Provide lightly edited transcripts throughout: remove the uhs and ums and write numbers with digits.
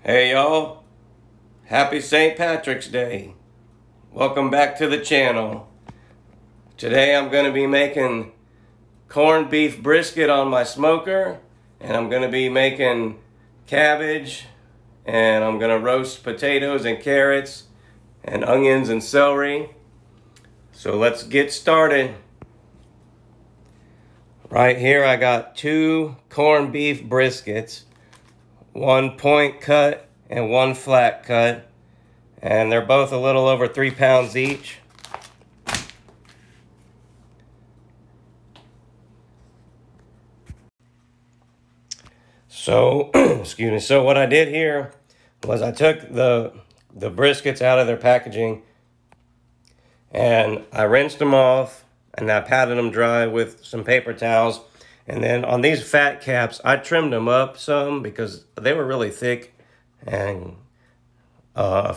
Hey y'all, happy St. Patrick's Day. Welcome back to the channel. Today I'm going to be making corned beef brisket on my smoker, and I'm going to be making cabbage, and I'm going to roast potatoes and carrots and onions and celery. So let's get started. Right here I got 2 corned beef briskets. 1 point cut and 1 flat cut, and they're both a little over 3 pounds each. So excuse me, so what I did here was I took the briskets out of their packaging and I rinsed them off and I patted them dry with some paper towels. And then on these fat caps, I trimmed them up some because they were really thick and a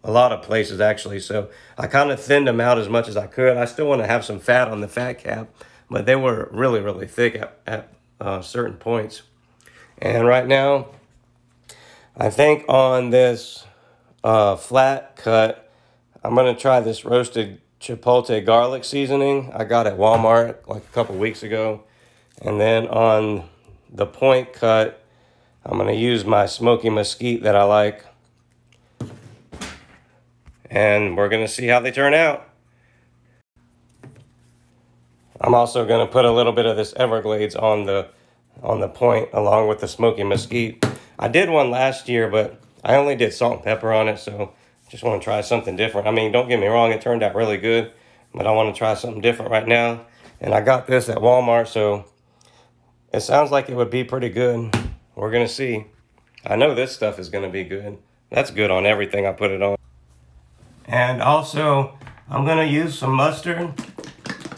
lot of places actually. So I kind of thinned them out as much as I could. I still want to have some fat on the fat cap, but they were really, really thick at certain points. And right now, I think on this flat cut, I'm going to try this roasted chipotle garlic seasoning I got at Walmart like a couple weeks ago. And then on the point cut, I'm going to use my smoky mesquite that I like. And we're going to see how they turn out. I'm also going to put a little bit of this Everglades on the point along with the smoky mesquite. I did one last year, but I only did salt and pepper on it, so I just want to try something different. I mean, don't get me wrong, it turned out really good, but I want to try something different right now. And I got this at Walmart, so it sounds like it would be pretty good. We're going to see. I know this stuff is going to be good. That's good on everything I put it on. And also, I'm going to use some mustard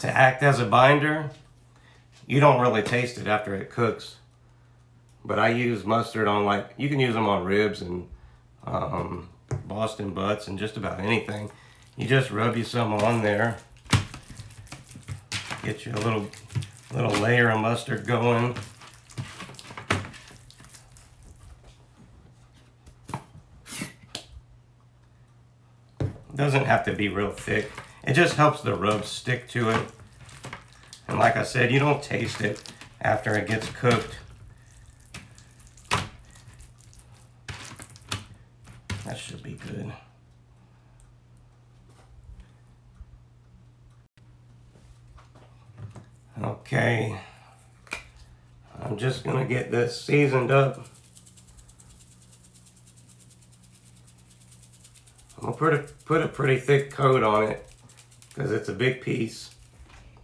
to act as a binder. You don't really taste it after it cooks. But I use mustard on, like, you can use them on ribs and Boston butts and just about anything. You just rub you some on there. Get you a little layer of mustard going. It doesn't have to be real thick. It just helps the rub stick to it. And like I said, you don't taste it after it gets cooked. That should be good. Okay, I'm just gonna get this seasoned up. I'm gonna put a pretty thick coat on it because it's a big piece.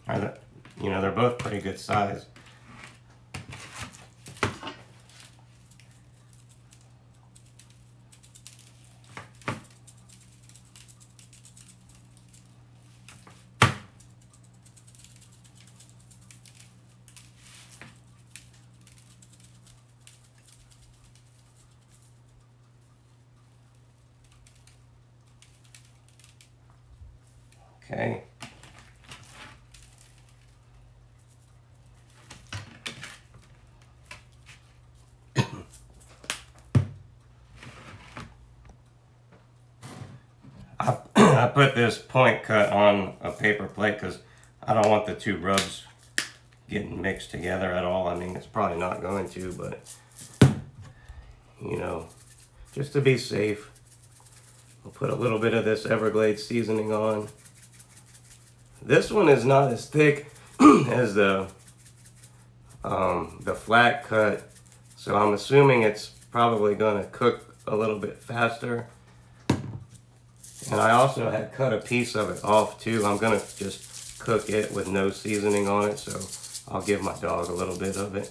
You know, they're both pretty good size. Okay. I put this point cut on a paper plate because I don't want the 2 rubs getting mixed together at all. I mean, it's probably not going to, but, you know, just to be safe, I'll put a little bit of this Everglades seasoning on. This one is not as thick as the flat cut, so I'm assuming it's probably going to cook a little bit faster. And I also had cut a piece of it off too. I'm going to just cook it with no seasoning on it, so I'll give my dog a little bit of it.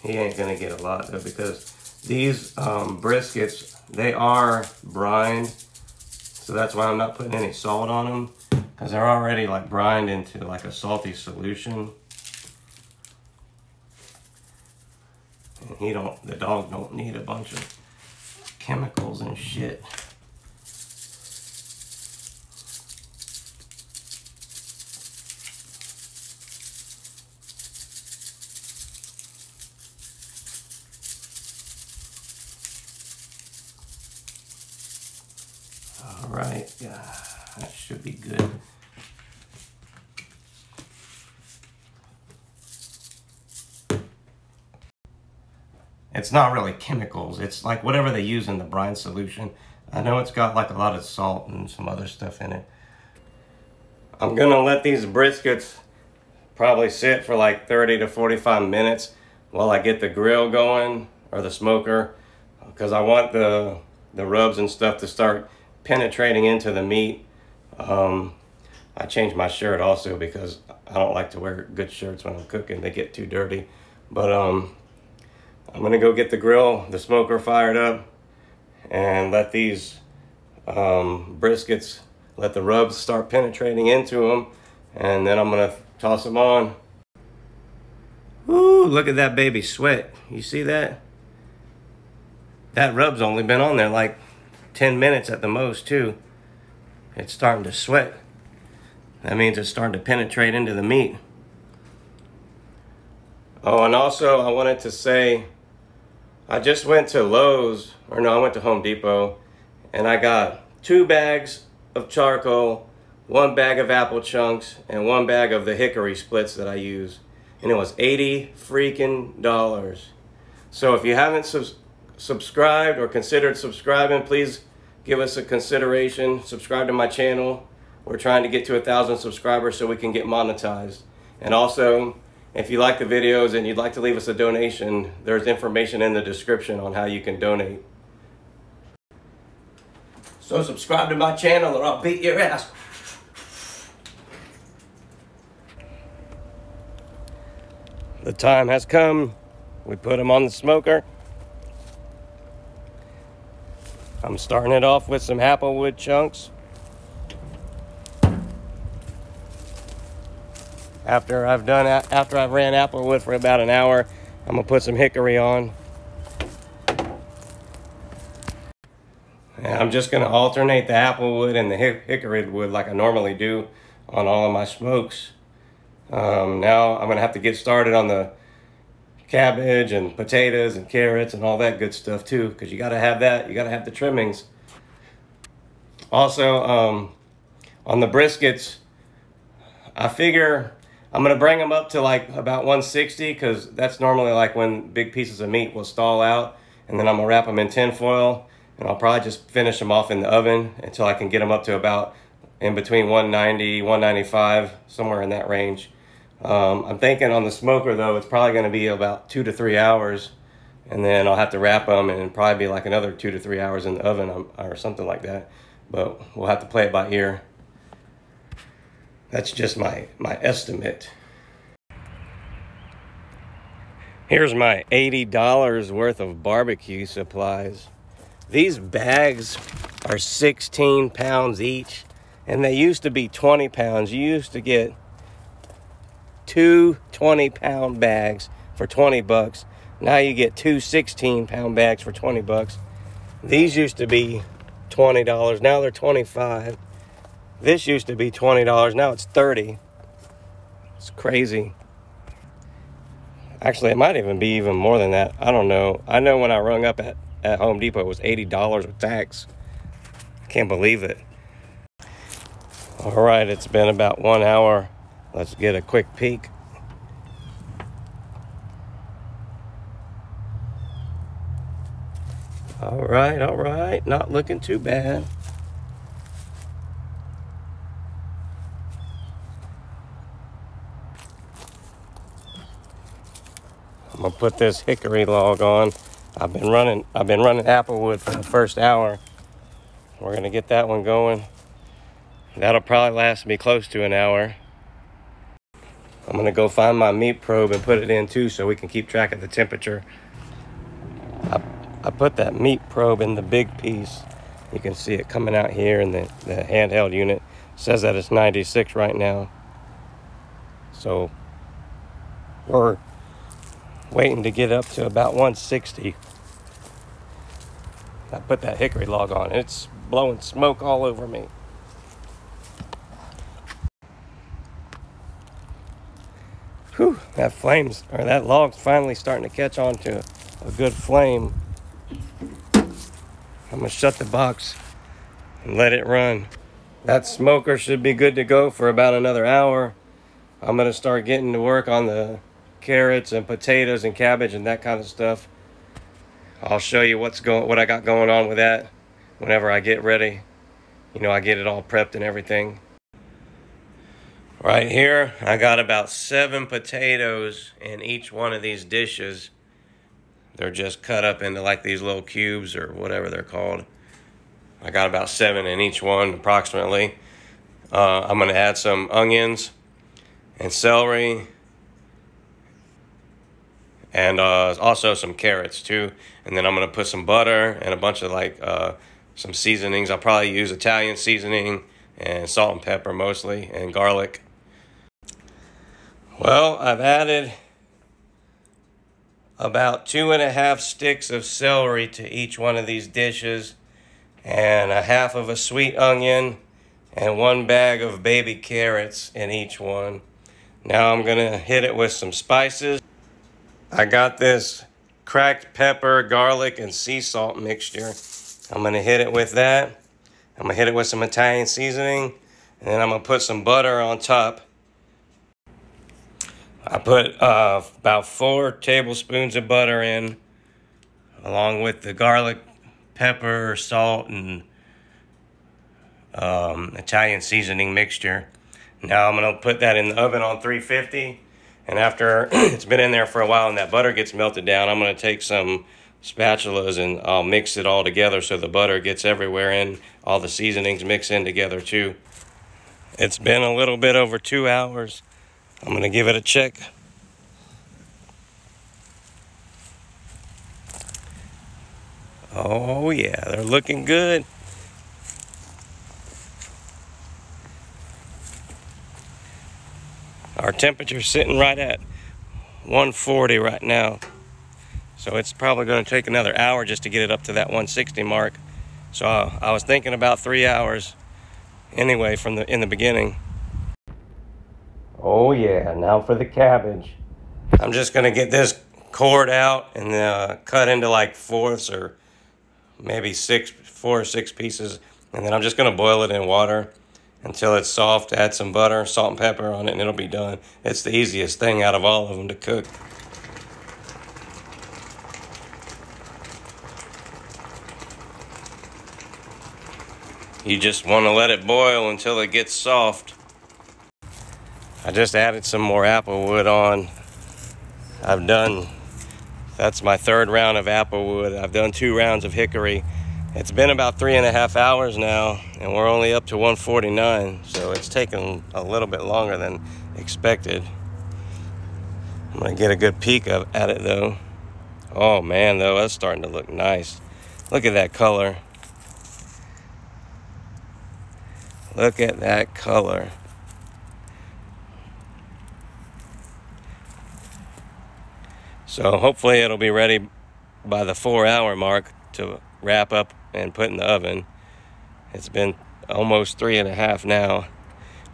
He ain't going to get a lot though, because these briskets, they are brined, so that's why I'm not putting any salt on them, because they're already like brined into like a salty solution. And the dog don't need a bunch of chemicals and shit. Yeah, that should be good. It's not really chemicals. It's like whatever they use in the brine solution. I know it's got like a lot of salt and some other stuff in it. I'm gonna let these briskets probably sit for like 30 to 45 minutes while I get the grill going, or the smoker, because I want the rubs and stuff to start penetrating into the meat. I changed my shirt also because I don't like to wear good shirts when I'm cooking. They get too dirty. But I'm gonna go get the grill, the smoker fired up, and let these briskets, let the rubs start penetrating into them, and then I'm gonna toss them on. Ooh, look at that baby sweat. You see that? That rub's only been on there like 10 minutes at the most too. It's starting to sweat. That means it's starting to penetrate into the meat. Oh, and also I wanted to say, I just went to Lowe's, or no, I went to Home Depot, and I got 2 bags of charcoal, 1 bag of apple chunks, and 1 bag of the hickory splits that I use. And it was $80 freaking. So if you haven't subscribed or considered subscribing, please give us a consideration. Subscribe to my channel. We're trying to get to 1,000 subscribers so we can get monetized. And also, if you like the videos and you'd like to leave us a donation, there's information in the description on how you can donate. So subscribe to my channel or I'll beat your ass. The time has come. We put them on the smoker. I'm starting it off with some applewood chunks. After I've ran applewood for about an hour, I'm gonna put some hickory on. And I'm just gonna alternate the applewood and the hickory wood like I normally do on all of my smokes. Now I'm gonna have to get started on the cabbage and potatoes and carrots and all that good stuff too, because you gotta have that. You gotta have the trimmings. Also, on the briskets, I figure I'm gonna bring them up to like about 160, because that's normally like when big pieces of meat will stall out, and then I'm gonna wrap them in tin foil, and I'll probably just finish them off in the oven until I can get them up to about in between 190, 195, somewhere in that range. I'm thinking on the smoker though, it's probably gonna be about 2 to 3 hours, and then I'll have to wrap them and probably be like another 2 to 3 hours in the oven or something like that. But we'll have to play it by ear. That's just my estimate. Here's my $80 worth of barbecue supplies. These bags are 16 pounds each, and they used to be 20 pounds. You used to get 2 20-pound bags for 20 bucks. Now you get 2 16-pound bags for 20 bucks. These used to be $20. Now they're 25. This used to be $20. Now it's 30. It's crazy. Actually, it might even be even more than that. I don't know. I know when I rung up at Home Depot, it was $80 with tax. I can't believe it. All right, it's been about 1 hour. Let's get a quick peek. All right. Not looking too bad. I'm gonna put this hickory log on. I've been running applewood for the first hour. We're gonna get that one going. That'll probably last me close to an hour. I'm gonna go find my meat probe and put it in too so we can keep track of the temperature. I put that meat probe in the big piece. You can see it coming out here in the handheld unit. It says that it's 96 right now. So we're waiting to get up to about 160. I put that hickory log on. It's blowing smoke all over me. Whew, that log's finally starting to catch on to a good flame. I'm gonna shut the box and let it run. That smoker should be good to go for about another hour. I'm gonna start getting to work on the carrots and potatoes and cabbage and that kind of stuff. I'll show you what I got going on with that whenever I get ready. You know, I get it all prepped and everything. Right here, I got about 7 potatoes in each one of these dishes. They're just cut up into like these little cubes or whatever they're called. I got about 7 in each one approximately. I'm gonna add some onions and celery and also some carrots too. And then I'm gonna put some butter and a bunch of like some seasonings. I'll probably use Italian seasoning and salt and pepper mostly, and garlic. Well, I've added about 2½ sticks of celery to each one of these dishes, and 1/2 of a sweet onion, and 1 bag of baby carrots in each one. Now I'm gonna hit it with some spices. I got this cracked pepper, garlic, and sea salt mixture. I'm gonna hit it with that. I'm gonna hit it with some Italian seasoning, and then I'm gonna put some butter on top. I put about 4 tablespoons of butter in, along with the garlic, pepper, salt, and Italian seasoning mixture. Now I'm gonna put that in the oven on 350, and after it's been in there for a while and that butter gets melted down, I'm gonna take some spatulas and I'll mix it all together so the butter gets everywhere and all the seasonings mix in together too. It's been a little bit over 2 hours. I'm gonna give it a check. Oh yeah, they're looking good. Our temperature's sitting right at 140 right now. So it's probably gonna take another hour just to get it up to that 160 mark. So I was thinking about 3 hours anyway in the beginning. Oh yeah, now for the cabbage. I'm just gonna get this cored out and cut into like fourths or maybe 4 or 6 pieces. And then I'm just gonna boil it in water until it's soft, add some butter, salt and pepper on it, and it'll be done. It's the easiest thing out of all of them to cook. You just wanna let it boil until it gets soft. I just added some more apple wood on. That's my 3rd round of apple wood. I've done 2 rounds of hickory. It's been about 3½ hours now, and we're only up to 149, so it's taken a little bit longer than expected. I'm gonna get a good peek at it though. Oh man, though, that's starting to look nice. Look at that color. Look at that color. So hopefully it'll be ready by the 4-hour mark to wrap up and put in the oven. It's been almost 3½ now.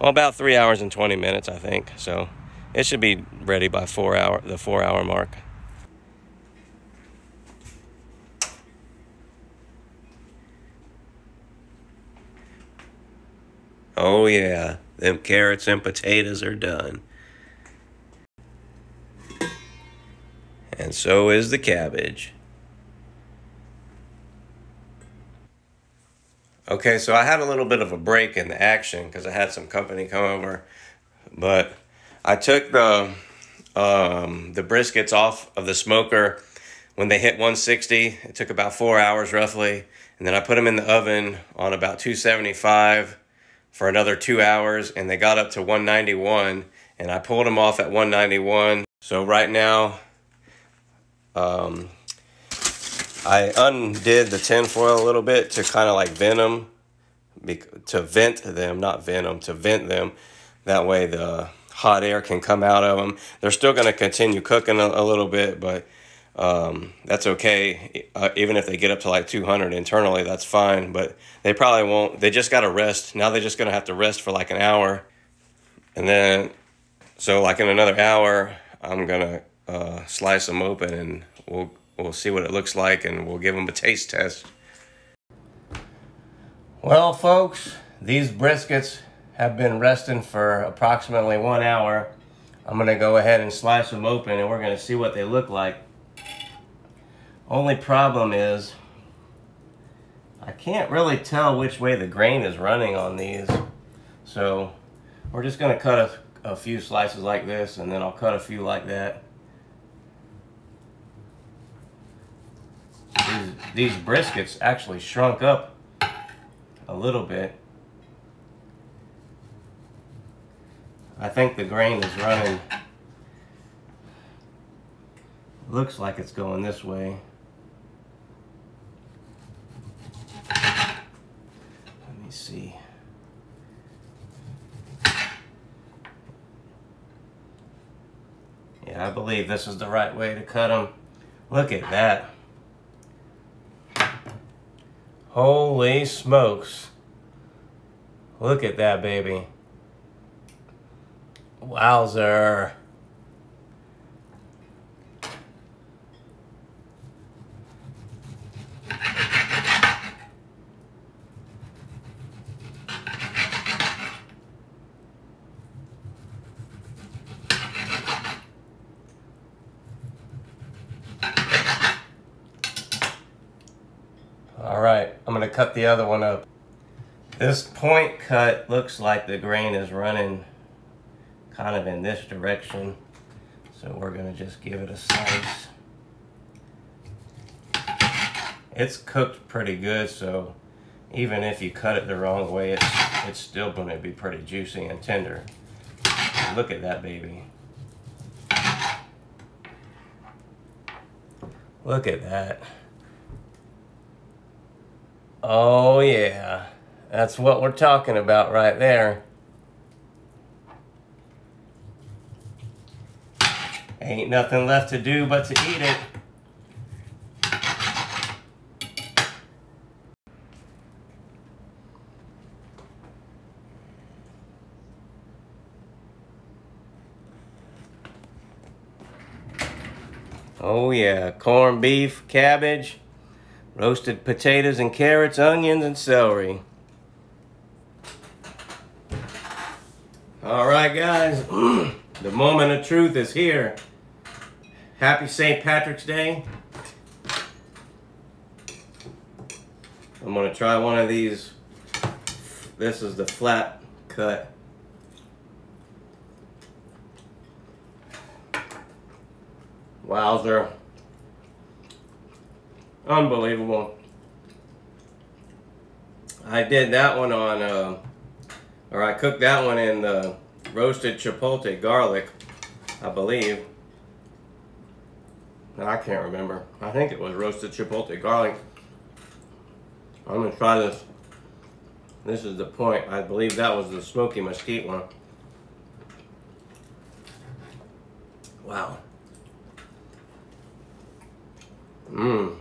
Well, about 3 hours and 20 minutes, I think. So it should be ready by the 4-hour mark. Oh yeah, them carrots and potatoes are done. And so is the cabbage. Okay, so I had a little bit of a break in the action because I had some company come over. But I took the briskets off of the smoker when they hit 160. It took about 4 hours roughly. And then I put them in the oven on about 275 for another 2 hours. And they got up to 191. And I pulled them off at 191. So right now, I undid the tinfoil a little bit to kind of like vent them, to vent them, not venom, to vent them. That way the hot air can come out of them. They're still going to continue cooking a little bit, but that's okay. Even if they get up to like 200 internally, that's fine, but they probably won't. They just got to rest. Now they're just going to have to rest for like an hour. And then, so like in another hour, I'm going to slice them open and we'll see what it looks like and we'll give them a taste test. Well, folks, These briskets have been resting for approximately 1 hour. I'm gonna go ahead and slice them open and we're gonna see what they look like. Only problem is I can't really tell which way the grain is running on these. So we're just gonna cut a few slices like this, and then I'll cut a few like that. These briskets actually shrunk up a little bit. I think the grain is running, looks like it's going this way. Let me see. Yeah, I believe this is the right way to cut them. Look at that. Holy smokes. Look at that, baby. Wowzer. All right, I'm gonna cut the other one up. This point cut looks like the grain is running kind of in this direction. So we're gonna just give it a slice. It's cooked pretty good, so even if you cut it the wrong way, it's still gonna be pretty juicy and tender. Look at that, baby. Look at that. Oh yeah, that's what we're talking about right there. Ain't nothing left to do but to eat it. Oh yeah, corned beef, cabbage, roasted potatoes and carrots, onions and celery. All right, guys, the moment of truth is here. Happy St. Patrick's Day. I'm gonna try one of these. This is the flat cut. Wowzer. Unbelievable. I did that one on, or I cooked that one in the roasted chipotle garlic, I believe. I can't remember. I think it was roasted chipotle garlic. I'm gonna try this. This is the point. I believe that was the smoky mesquite one. Wow. Mmm.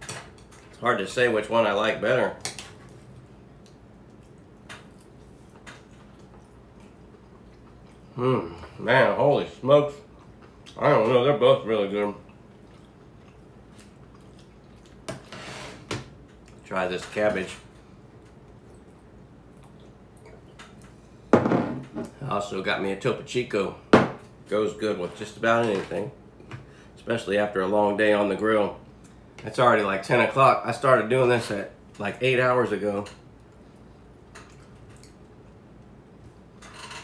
It's hard to say which one I like better. Man, holy smokes. I don't know, they're both really good. Try this cabbage. I also got me a Topo Chico. Goes good with just about anything, especially after a long day on the grill. It's already like 10 o'clock. I started doing this at like 8 hours ago.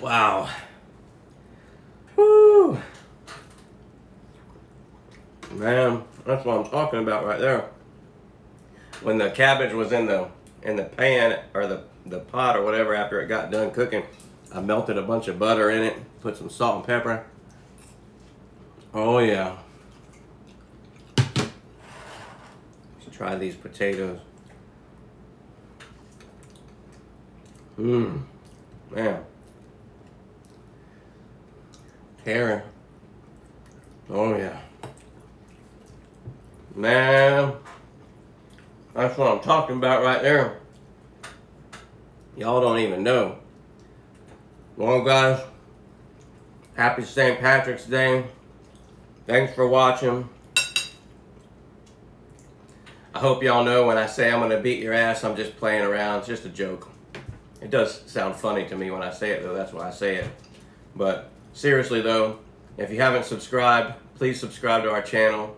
Wow. Woo. Man, that's what I'm talking about right there. When the cabbage was in the pan or the pot or whatever after it got done cooking, I melted a bunch of butter in it, put some salt and pepper. Oh yeah. Let's try these potatoes. Man. Karen. Oh yeah. Man. That's what I'm talking about right there. Y'all don't even know. Well guys, happy St. Patrick's Day. Thanks for watching. I hope y'all know when I say I'm gonna beat your ass, I'm just playing around. It's just a joke. It does sound funny to me when I say it though, that's why I say it. But seriously though, if you haven't subscribed, please subscribe to our channel.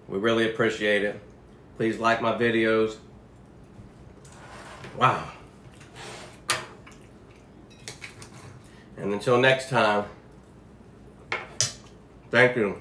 We really appreciate it. Please like my videos. Wow. And until next time, thank you.